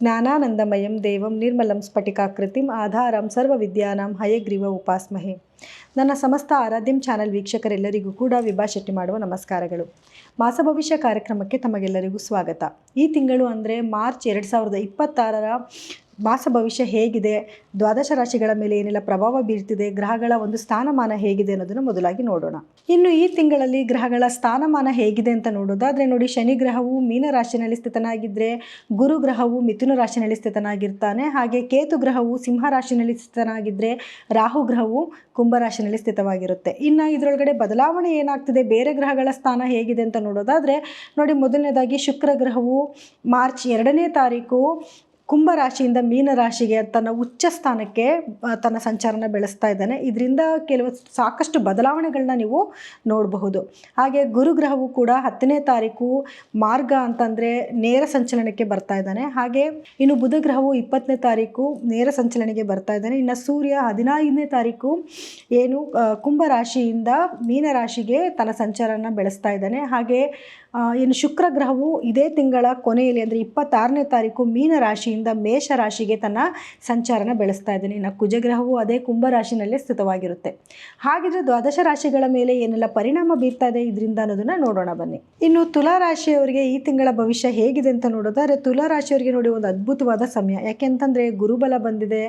ಜ್ಞಾನಾನಂದಮಯಂ ದೇವಂ ನಿರ್ಮಲಂ ಸ್ಫಟಿಕಾಕೃತಿಂ ಆಧಾರಂ ಸರ್ವವಿದ್ಯಾನಾಂ ಹಯಗ್ರೀವ ಉಪಾಸ್ಮಹೆ. ನನ್ನ ಸಮಸ್ತ ಆರಾಧ್ಯಂ ಚಾನಲ್ ವೀಕ್ಷಕರೆಲ್ಲರಿಗೂ ಕೂಡ ವಿಭಾ ಶೆಟ್ಟಿ ಮಾಡುವ ನಮಸ್ಕಾರಗಳು. ಮಾಸ ಭವಿಷ್ಯ ಕಾರ್ಯಕ್ರಮಕ್ಕೆ ತಮಗೆಲ್ಲರಿಗೂ ಸ್ವಾಗತ. ಈ ತಿಂಗಳು ಅಂದರೆ ಮಾರ್ಚ್ 2026ರ ಮಾಸ ಭವಿಷ್ಯ ಹೇಗಿದೆ, ದ್ವಾದಶ ರಾಶಿಗಳ ಮೇಲೆ ಏನೆಲ್ಲ ಪ್ರಭಾವ ಬೀರ್ತಿದೆ, ಗ್ರಹಗಳ ಒಂದು ಸ್ಥಾನಮಾನ ಹೇಗಿದೆ ಅನ್ನೋದನ್ನು ಮೊದಲಾಗಿ ನೋಡೋಣ. ಇನ್ನು ಈ ತಿಂಗಳಲ್ಲಿ ಗ್ರಹಗಳ ಸ್ಥಾನಮಾನ ಹೇಗಿದೆ ಅಂತ ನೋಡೋದಾದರೆ ನೋಡಿ, ಶನಿ ಗ್ರಹವು ಮೀನ ರಾಶಿಯಲ್ಲಿ ಸ್ಥಿತನಾಗಿದ್ದರೆ ಗುರು ಗ್ರಹವು ಮಿಥುನ ರಾಶಿಯಲ್ಲಿ ಸ್ಥಿತನಾಗಿರ್ತಾನೆ. ಹಾಗೆ ಕೇತು ಗ್ರಹವು ಸಿಂಹ ರಾಶಿಯಲ್ಲಿ ಸ್ಥಿತನಾಗಿದ್ದರೆ ರಾಹು ಗ್ರಹವು ಕುಂಭ ರಾಶಿಯಲ್ಲಿ ಸ್ಥಿತವಾಗಿರುತ್ತೆ. ಇನ್ನು ಇದರೊಳಗಡೆ ಬದಲಾವಣೆ ಏನಾಗ್ತಿದೆ, ಬೇರೆ ಗ್ರಹಗಳ ಸ್ಥಾನ ಹೇಗಿದೆ ಅಂತ ನೋಡೋದಾದರೆ ನೋಡಿ, ಮೊದಲನೇದಾಗಿ ಶುಕ್ರ ಗ್ರಹವು ಮಾರ್ಚ್ 2ನೇ ತಾರೀಕು ಕುಂಭ ರಾಶಿಯಿಂದ ಮೀನ ರಾಶಿಗೆ ತನ್ನ ಉಚ್ಚ ಸ್ಥಾನಕ್ಕೆ ತನ್ನ ಸಂಚಾರನ ಬೆಳೆಸ್ತಾ ಇದ್ದಾನೆ. ಇದರಿಂದ ಕೆಲವು ಸಾಕಷ್ಟು ಬದಲಾವಣೆಗಳನ್ನ ನೀವು ನೋಡಬಹುದು. ಹಾಗೆ ಗುರುಗ್ರಹವು ಕೂಡ 10ನೇ ತಾರೀಕು ಮಾರ್ಗ ಅಂತಂದರೆ ನೇರ ಸಂಚಲನಕ್ಕೆ ಬರ್ತಾ ಇದ್ದಾನೆ. ಹಾಗೆ ಇನ್ನು ಬುಧ ಗ್ರಹವು 20ನೇ ತಾರೀಕು ನೇರ ಸಂಚಲನೆಗೆ ಬರ್ತಾ ಇದ್ದಾನೆ. ಇನ್ನು ಸೂರ್ಯ 15ನೇ ತಾರೀಕು ಏನು ಕುಂಭ ರಾಶಿಯಿಂದ ಮೀನ ರಾಶಿಗೆ ತನ್ನ ಸಂಚಾರನ ಬೆಳೆಸ್ತಾ ಇದ್ದಾನೆ. ಹಾಗೆ ಇನ್ನು ಶುಕ್ರ ಗ್ರಹವು ಇದೇ ತಿಂಗಳ ಕೊನೆಯಲ್ಲಿ ಅಂದರೆ 26ನೇ ತಾರೀಕು ಮೀನ ರಾಶಿಯಿಂದ ಮೇಷ ರಾಶಿಗೆ ತನ್ನ ಸಂಚಾರನ ಬೆಳೆಸ್ತಾ ಇದ್ದಾನೆ. ಇನ್ನು ಕುಜಗ್ರಹವು ಅದೇ ಕುಂಭ ರಾಶಿನಲ್ಲೇ ಸ್ಥಿತವಾಗಿರುತ್ತೆ. ಹಾಗಿದ್ರೆ ದ್ವಾದಶ ರಾಶಿಗಳ ಮೇಲೆ ಏನೆಲ್ಲ ಪರಿಣಾಮ ಬೀರ್ತಾ ಇದೆ ಇದರಿಂದ ಅನ್ನೋದನ್ನ ನೋಡೋಣ ಬನ್ನಿ. ಇನ್ನು ತುಲಾ ರಾಶಿಯವರಿಗೆ ಈ ತಿಂಗಳ ಭವಿಷ್ಯ ಹೇಗಿದೆ ಅಂತ ನೋಡೋದಾದ್ರೆ, ತುಲಾ ರಾಶಿಯವರಿಗೆ ನೋಡಿ ಒಂದು ಅದ್ಭುತವಾದ ಸಮಯ. ಯಾಕೆಂತಂದ್ರೆ ಗುರುಬಲ ಬಂದಿದೆ,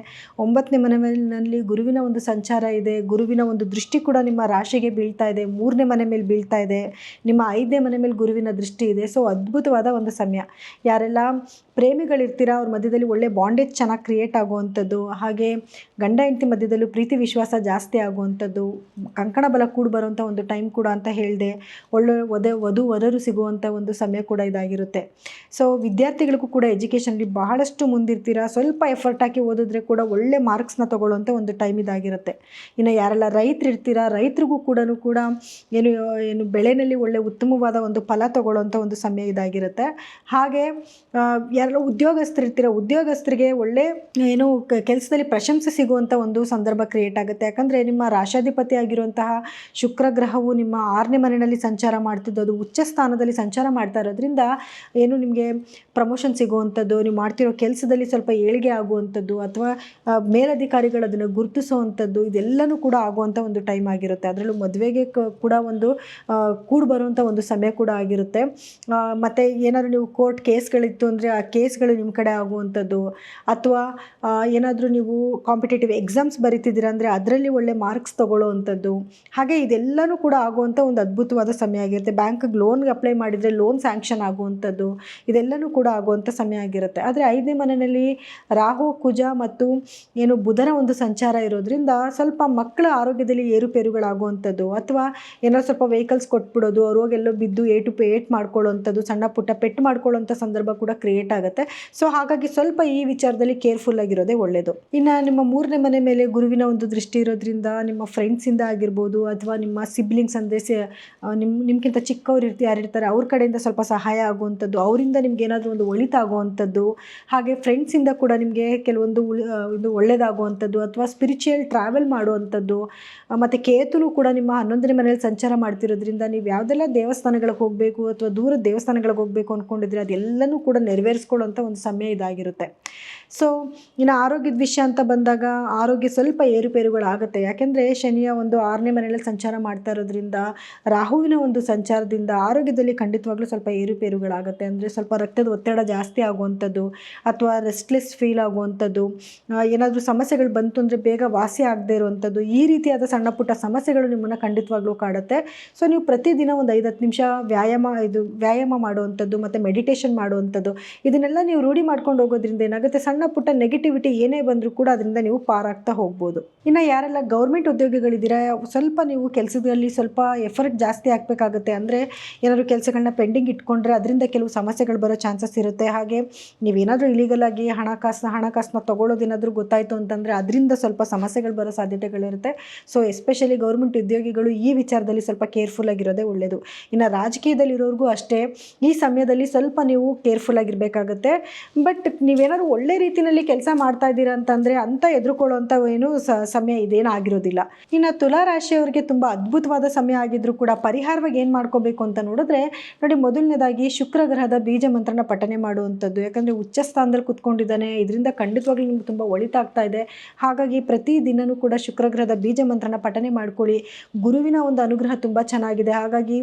9ನೇ ಮನೆಯಲ್ಲಿ ಗುರುವಿನ ಒಂದು ಸಂಚಾರ ಇದೆ, ಗುರುವಿನ ಒಂದು ದೃಷ್ಟಿ ಕೂಡ ನಿಮ್ಮ ರಾಶಿಗೆ ಬೀಳ್ತಾ ಇದೆ, 3ನೇ ಮನೆ ಮೇಲೆ ಬೀಳ್ತಾ ಇದೆ, ನಿಮ್ಮ 5ನೇ ಮನೆ ಮೇಲೆ ಗುರುವಿನ ದೃಷ್ಟಿ ಇದೆ. ಸೊ ಅದ್ಭುತವಾದ ಒಂದು ಸಮಯ. ಯಾರೆಲ್ಲ ಪ್ರೇಮಿಗಳಿರ್ತೀರಾ ಅವ್ರ ಮಧ್ಯದಲ್ಲಿ ಒಳ್ಳೆ ಬಾಂಡೇಜ್ ಚೆನ್ನಾಗಿ ಕ್ರಿಯೇಟ್ ಆಗುವಂಥದ್ದು, ಹಾಗೆ ಗಂಡ ಹೆಂಡತಿ ಮಧ್ಯದಲ್ಲೂ ಪ್ರೀತಿ ವಿಶ್ವಾಸ ಜಾಸ್ತಿ ಆಗುವಂಥದ್ದು, ಕಂಕಣ ಬಲ ಕೂಡಿ ಬರುವಂಥ ಒಂದು ಟೈಮ್ ಕೂಡ ಅಂತ ಹೇಳಿದೆ. ಒಳ್ಳೆ ವಧು ವರರು ಸಿಗುವಂಥ ಒಂದು ಸಮಯ ಕೂಡ ಇದಾಗಿರುತ್ತೆ. ಸೊ ವಿದ್ಯಾರ್ಥಿಗಳಿಗೂ ಕೂಡ ಎಜುಕೇಷನಲ್ಲಿ ಬಹಳಷ್ಟು ಮುಂದಿರ್ತೀರಾ, ಸ್ವಲ್ಪ ಎಫರ್ಟ್ ಹಾಕಿ ಓದಿದ್ರೆ ಕೂಡ ಒಳ್ಳೆ ಮಾರ್ಕ್ಸ್ನ ತೊಗೊಳ್ಳುವಂಥ ಒಂದು ಟೈಮ್ ಇದಾಗಿರುತ್ತೆ. ಇನ್ನು ಯಾರೆಲ್ಲ ರೈತರು ಇರ್ತೀರಾ, ರೈತರಿಗೂ ಕೂಡ ಏನು ಬೆಳೆಯಲ್ಲಿ ಒಳ್ಳೆ ಉತ್ತಮವಾದ ಒಂದು ಫಲ ತೊಗೊಳ್ಳುವಂಥ ಒಂದು ಸಮಯ ಇದಾಗಿರುತ್ತೆ. ಹಾಗೆ ಯಾರೆಲ್ಲ ಉದ್ಯೋಗಸ್ಥರಿರ್ತೀರ, ಉದ್ಯೋಗಸ್ಥರಿಗೆ ಒಳ್ಳೆ ಏನು ಕೆಲಸದಲ್ಲಿ ಪ್ರಶಂಸೆ ಸಿಗುವಂಥ ಒಂದು ಸಂದರ್ಭ ಕ್ರಿಯೇಟ್ ಆಗುತ್ತೆ. ಯಾಕಂದರೆ ನಿಮ್ಮ ರಾಶಾಧಿಪತಿ ಆಗಿರುವಂತಹ ಶುಕ್ರ ಗ್ರಹವು ನಿಮ್ಮ 6ನೇ ಮನೆಯಲ್ಲಿ ಸಂಚಾರ ಮಾಡ್ತಿದ್ದು, ಅದು ಉಚ್ಚ ಸ್ಥಾನದಲ್ಲಿ ಸಂಚಾರ ಮಾಡ್ತಾ ಇರೋದ್ರಿಂದ ಏನು ನಿಮಗೆ ಪ್ರಮೋಷನ್ ಸಿಗುವಂಥದ್ದು, ನೀವು ಮಾಡ್ತಿರೋ ಕೆಲಸದಲ್ಲಿ ಸ್ವಲ್ಪ ಏಳಿಗೆ ಆಗುವಂಥದ್ದು, ಅಥವಾ ಮೇಲಧಿಕಾರಿಗಳು ಅದನ್ನು ಗುರುತಿಸುವಂಥದ್ದು, ಇದೆಲ್ಲನೂ ಕೂಡ ಆಗುವಂಥ ಒಂದು ಟೈಮ್ ಆಗಿರುತ್ತೆ. ಅದರಲ್ಲೂ ಮದುವೆಗೆ ಕೂಡ ಒಂದು ಕೂಡಿ ಬರುವಂಥ ಒಂದು ಸಮಯ ಕೂಡ ಆಗಿರುತ್ತೆ. ಮತ್ತು ಏನಾದರೂ ನೀವು ಕೋರ್ಟ್ ಕೇಸ್ಗಳಿತ್ತು ಅಂದರೆ ಆ ಕೇಸ್ಗಳು ನಿಮ್ಮ ಕಡೆ ಆಗುವಂಥದ್ದು, ಅಥವಾ ಏನಾದರೂ ನೀವು ಕಾಂಪಿಟೇಟಿವ್ ಎಕ್ಸಾಮ್ಸ್ ಬರೀತಿದ್ದೀರಾ ಅಂದರೆ ಅದರಲ್ಲಿ ಒಳ್ಳೆ ಮಾರ್ಕ್ಸ್ ತೊಗೊಳ್ಳೋವಂಥದ್ದು, ಹಾಗೆ ಇದೆಲ್ಲನೂ ಕೂಡ ಆಗುವಂಥ ಒಂದು ಅದ್ಭುತವಾದ ಸಮಯ ಆಗಿರುತ್ತೆ. ಬ್ಯಾಂಕ್ಗೆ ಲೋನ್ಗೆ ಅಪ್ಲೈ ಮಾಡಿದರೆ ಲೋನ್ ಸ್ಯಾಂಕ್ಷನ್ ಆಗುವಂಥದ್ದು, ಇದೆಲ್ಲನೂ ಕೂಡ ಆಗುವಂಥ ಸಮಯ ಆಗಿರುತ್ತೆ. ಆದರೆ 5ನೇ ಮನೆಯಲ್ಲಿ ರಾಹು ಕುಜ ಮತ್ತು ಏನು ಬುಧನ ಒಂದು ಸಂಚಾರ ಇರೋದ್ರಿಂದ ಸ್ವಲ್ಪ ಮಕ್ಕಳ ಆರೋಗ್ಯದಲ್ಲಿ ಏರುಪೇರುಗಳಾಗುವಂಥದ್ದು, ಅಥವಾ ಏನಾದ್ರು ಸ್ವಲ್ಪ ವೆಹಿಕಲ್ಸ್ ಕೊಟ್ಬಿಡೋದು, ಅವ್ರು ಹೋಗೆಲ್ಲೋ ಬಿದ್ದು ಏಟ್ ಮಾಡ್ಕೊಳ್ಳೋವಂಥದ್ದು, ಸಣ್ಣ ಪುಟ್ಟ ಪೆಟ್ಟು ಮಾಡ್ಕೊಳ್ಳೋಂಥ ಸಂದರ್ಭ ಕೂಡ ಕ್ರಿಯೇಟ್ ಆಗುತ್ತೆ. ಸೊ ಹಾಗಾಗಿ ಸ್ವಲ್ಪ ಈ ವಿಚಾರದಲ್ಲಿ ಕೇರ್ಫುಲ್ ಆಗಿರೋದೇ ಒಳ್ಳೆಯದು. ಇನ್ನು ನಿಮ್ಮ 3ನೇ ಮನೆ ಮೇಲೆ ಗುರುವಿನ ಒಂದು ದೃಷ್ಟಿ ಇರೋದ್ರಿಂದ ನಿಮ್ಮ ಫ್ರೆಂಡ್ಸಿಂದ ಆಗಿರ್ಬೋದು, ಅಥವಾ ನಿಮ್ಮ ಸಿಬ್ಲಿಂಗ್ಸ್ ಅಂದರೆ ನಿಮ್ಗಿಂತ ಚಿಕ್ಕವ್ರು ಯಾರಿರ್ತಾರೆ ಅವ್ರ ಕಡೆಯಿಂದ ಸ್ವಲ್ಪ ಸಹಾಯ ಆಗುವಂಥದ್ದು, ಅವರಿಂದ ನಿಮ್ಗೆ ಏನಾದರೂ ಒಂದು ಒಳಿತಾಗುವಂಥದ್ದು, ಹಾಗೆ ಫ್ರೆಂಡ್ಸಿಂದ ಕೂಡ ನಿಮಗೆ ಕೆಲವೊಂದು ಇದು ಒಳ್ಳೆಯದಾಗುವಂಥದ್ದು, ಅಥವಾ ಸ್ಪಿರಿಚುವಲ್ ಟ್ರಾವೆಲ್ ಮಾಡುವಂಥದ್ದು. ಮತ್ತು ಕೇತುನು ಕೂಡ ನಿಮ್ಮ 11ನೇ ಮನೆಯಲ್ಲಿ ಸಂಚಾರ ಮಾಡ್ತಿರೋದ್ರಿಂದ ನೀವು ಯಾವುದೆಲ್ಲ ದೇವಸ್ಥಾನಗಳಿಗೆ ಹೋಗಬೇಕು ಅಥವಾ ದೂರದ ದೇವಸ್ಥಾನಗಳಿಗೆ ಹೋಗಬೇಕು ಅಂದ್ಕೊಂಡಿದ್ರೆ ಅದೆಲ್ಲನೂ ಕೂಡ ನೆರವೇರಿಸ್ಕೊಳ್ಳೋಂಥ ಒಂದು ಸಮಯ ಇದಾಗಿರುತ್ತೆ. ಸೊ ಇನ್ನು ಆರೋಗ್ಯದ ವಿಷಯ ಅಂತ ಬಂದಾಗ ಆರೋಗ್ಯ ಸ್ವಲ್ಪ ಏರುಪೇರುಗಳಾಗುತ್ತೆ. ಯಾಕೆಂದರೆ ಶನಿಯ ಒಂದು 6ನೇ ಮನೆಯಲ್ಲಿ ಸಂಚಾರ ಮಾಡ್ತಾ ಇರೋದ್ರಿಂದ, ರಾಹುವಿನ ಒಂದು ಸಂಚಾರದಿಂದ ಆರೋಗ್ಯದಲ್ಲಿ ಖಂಡಿತವಾಗ್ಲೂ ಸ್ವಲ್ಪ ಏರುಪೇರುಗಳಾಗುತ್ತೆ. ಅಂದರೆ ಸ್ವಲ್ಪ ರಕ್ತದ ಒತ್ತಡ ಜಾಸ್ತಿ ಆಗುವಂಥದ್ದು, ಅಥವಾ ರೆಸ್ಟ್ಲೆಸ್ ಫೀಲ್ ಆಗುವಂಥದ್ದು, ಏನಾದರೂ ಸಮಸ್ಯೆಗಳು ಬಂತು ಅಂದರೆ ಬೇಗ ವಾಸಿ ಆಗದೆ ಇರುವಂಥದ್ದು, ಈ ರೀತಿಯಾದ ಸಣ್ಣ ಪುಟ್ಟ ಸಮಸ್ಯೆಗಳು ನಿಮ್ಮನ್ನು ಖಂಡಿತವಾಗ್ಲೂ ಕಾಡುತ್ತೆ. ಸೊ ನೀವು ಪ್ರತಿದಿನ ಒಂದು 5-10 ನಿಮಿಷ ವ್ಯಾಯಾಮ ಮಾಡುವಂಥದ್ದು ಮತ್ತು ಮೆಡಿಟೇಷನ್ ಮಾಡುವಂಥದ್ದು, ಇದನ್ನೆಲ್ಲ ನೀವು ರೂಢಿ ಮಾಡ್ಕೊಂಡು ಹೋಗೋದ್ರಿಂದ ಏನಾಗುತ್ತೆ, ಸಣ್ಣ ಪುಟ್ಟ ನೆಗೆಟಿವಿಟಿ ಏನೇ ಬಂದರೂ ಕೂಡ ಅದರಿಂದ ನೀವು ಪಾರಾಗ್ತಾ ಹೋಗ್ಬೋದು. ಇನ್ನು ಯಾರೆಲ್ಲ ಗೌರ್ಮೆಂಟ್ ಉದ್ಯೋಗಿಗಳಿದ್ದೀರಾ, ಸ್ವಲ್ಪ ನೀವು ಕೆಲಸದಲ್ಲಿ ಸ್ವಲ್ಪ ಎಫರ್ಟ್ ಜಾಸ್ತಿ ಹಾಕಬೇಕಾಗುತ್ತೆ. ಅಂದರೆ ಏನಾದರೂ ಕೆಲಸಗಳನ್ನ ಪೆಂಡಿಂಗ್ ಇಟ್ಕೊಂಡ್ರೆ ಅದರಿಂದ ಕೆಲವು ಸಮಸ್ಯೆಗಳು ಬರೋ ಚಾನ್ಸಸ್ ಇರುತ್ತೆ. ಹಾಗೆ ನೀವೇನಾದರೂ ಇಲೀಗಲ್ ಆಗಿ ಹಣಕಾಸನ್ನ ತೊಗೊಳ್ಳೋದೇನಾದರೂ ಗೊತ್ತಾಯಿತು ಅಂತಂದರೆ ಅದರಿಂದ ಸ್ವಲ್ಪ ಸಮಸ್ಯೆಗಳು ಬರೋ ಸಾಧ್ಯತೆಗಳಿರುತ್ತೆ. ಸೊ ಎಸ್ಪೆಷಲಿ ಗೌರ್ಮೆಂಟ್ ಉದ್ಯೋಗಿಗಳು ಈ ವಿಚಾರದಲ್ಲಿ ಸ್ವಲ್ಪ ಕೇರ್ಫುಲ್ ಆಗಿರೋದೇ ಒಳ್ಳೆಯದು. ಇನ್ನು ರಾಜಕೀಯದಲ್ಲಿ ಮಧ್ಯದಲ್ಲಿರೋರಿಗೂ ಅಷ್ಟೇ ಈ ಸಮಯದಲ್ಲಿ ಸ್ವಲ್ಪ ನೀವು ಕೇರ್ಫುಲ್ ಆಗಿರಬೇಕಾಗುತ್ತೆ. ಬಟ್ ನೀವೇನಾದ್ರು ಒಳ್ಳೆ ರೀತಿಯಲ್ಲಿ ಕೆಲಸ ಮಾಡ್ತಾ ಇದ್ದೀರಾ ಅಂತಂದರೆ ಅಂಥ ಎದುರುಕೊಳ್ಳುವಂಥ ಏನು ಸಮಯ ಇದೇನು ಆಗಿರೋದಿಲ್ಲ. ಇನ್ನು ತುಲಾ ರಾಶಿಯವರಿಗೆ ತುಂಬ ಅದ್ಭುತವಾದ ಸಮಯ ಆಗಿದ್ರೂ ಕೂಡ ಪರಿಹಾರವಾಗಿ ಏನು ಮಾಡ್ಕೋಬೇಕು ಅಂತ ನೋಡಿದ್ರೆ ನೋಡಿ, ಮೊದಲನೇದಾಗಿ ಶುಕ್ರ ಗ್ರಹದ ಬೀಜ ಮಂತ್ರನ ಪಠನೆ ಮಾಡುವಂಥದ್ದು. ಯಾಕಂದರೆ ಉಚ್ಚ ಸ್ಥಾನದಲ್ಲಿ ಕುತ್ಕೊಂಡಿದ್ದಾನೆ, ಇದರಿಂದ ಖಂಡಿತವಾಗ್ಲೂ ನಿಮ್ಗೆ ತುಂಬ ಒಳಿತಾಗ್ತಾ ಇದೆ. ಹಾಗಾಗಿ ಪ್ರತಿದಿನವೂ ಕೂಡ ಶುಕ್ರ ಗ್ರಹದ ಬೀಜ ಮಂತ್ರನ ಪಠನೆ ಮಾಡ್ಕೊಳ್ಳಿ. ಗುರುವಿನ ಒಂದು ಅನುಗ್ರಹ ತುಂಬ ಚೆನ್ನಾಗಿದೆ, ಹಾಗಾಗಿ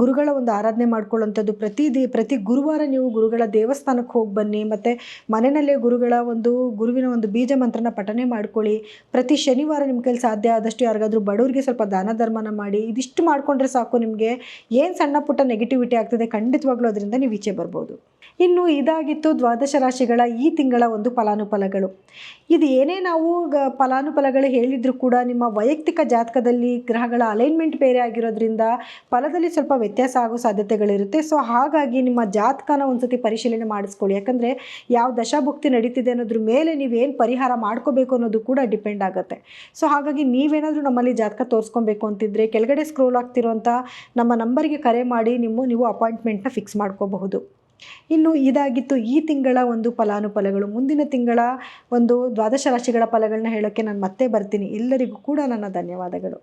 ಗುರುಗಳ ಒಂದು ಆರಾಧನೆ ಮಾಡ್ಕೊಳ್ಳೋಂಥದ್ದು. ಪ್ರತಿ ಗುರುವಾರ ನೀವು ಗುರುಗಳ ದೇವಸ್ಥಾನಕ್ಕೆ ಹೋಗಿ ಬನ್ನಿ, ಮತ್ತು ಮನೆಯಲ್ಲೇ ಗುರುವಿನ ಒಂದು ಬೀಜ ಮಂತ್ರನ ಪಠನೆ ಮಾಡ್ಕೊಳ್ಳಿ. ಪ್ರತಿ ಶನಿವಾರ ನಿಮ್ಮ ಕೈಲಿ ಸಾಧ್ಯ ಆದಷ್ಟು ಯಾರಿಗಾದ್ರೂ ಬಡವರಿಗೆ ಸ್ವಲ್ಪ ದಾನ ಧರ್ಮನ ಮಾಡಿ. ಇದಿಷ್ಟು ಮಾಡಿಕೊಂಡ್ರೆ ಸಾಕು, ನಿಮಗೆ ಏನು ಸಣ್ಣ ಪುಟ್ಟ ನೆಗೆಟಿವಿಟಿ ಆಗ್ತದೆ ಖಂಡಿತವಾಗ್ಲೂ ಅದರಿಂದ ನೀವು ಈಚೆ ಬರ್ಬೋದು. ಇನ್ನು ಇದಾಗಿತ್ತು ದ್ವಾದಶ ರಾಶಿಗಳ ಈ ತಿಂಗಳ ಒಂದು ಫಲಾನುಫಲಗಳು. ಇದು ಏನೇ ನಾವು ಫಲಾನುಫಲಗಳು ಹೇಳಿದರೂ ಕೂಡ ನಿಮ್ಮ ವೈಯಕ್ತಿಕ ಜಾತಕದಲ್ಲಿ ಗ್ರಹಗಳ ಅಲೈನ್ಮೆಂಟ್ ಬೇರೆ ಆಗಿರೋದ್ರಿಂದ ಫಲದಲ್ಲಿ ಸ್ವಲ್ಪ ವ್ಯತ್ಯಾಸ ಆಗೋ ಸಾಧ್ಯತೆಗಳಿರುತ್ತೆ. ಸೊ ಹಾಗಾಗಿ ನಿಮ್ಮ ಜಾತಕನ ಒಂದ್ಸತಿ ಪರಿಶೀಲನೆ ಮಾಡಿಸ್ಕೊಳ್ಳಿ. ಯಾಕಂದರೆ ಯಾವ ದಶಾಭುಕ್ತಿ ನಡೀತಿದೆ ಅನ್ನೋದ್ರ ಮೇಲೆ ನೀವೇನು ಪರಿಹಾರ ಮಾಡ್ಕೋಬೇಕು ಅನ್ನೋದು ಕೂಡ ಡಿಪೆಂಡ್ ಆಗುತ್ತೆ. ಸೊ ಹಾಗಾಗಿ ನೀವೇನಾದರೂ ನಮ್ಮಲ್ಲಿ ಜಾತಕ ತೋರಿಸ್ಕೊಬೇಕು ಅಂತಿದ್ರೆ ಕೆಳಗಡೆ ಸ್ಕ್ರೋಲ್ ಆಗ್ತಿರೋಂಥ ನಮ್ಮ ನಂಬರಿಗೆ ಕರೆ ಮಾಡಿ ನೀವು ಅಪಾಯಿಂಟ್ಮೆಂಟ್ನ ಫಿಕ್ಸ್ ಮಾಡ್ಕೋಬಹುದು. ಇನ್ನು ಇದಾಗಿತ್ತು ಈ ತಿಂಗಳ ಒಂದು ಫಲಾನುಫಲಗಳು. ಮುಂದಿನ ತಿಂಗಳ ಒಂದು ದ್ವಾದಶ ರಾಶಿಗಳ ಫಲಗಳನ್ನ ಹೇಳೋಕ್ಕೆ ನಾನು ಮತ್ತೆ ಬರ್ತೀನಿ. ಎಲ್ಲರಿಗೂ ಕೂಡ ನನ್ನ ಧನ್ಯವಾದಗಳು.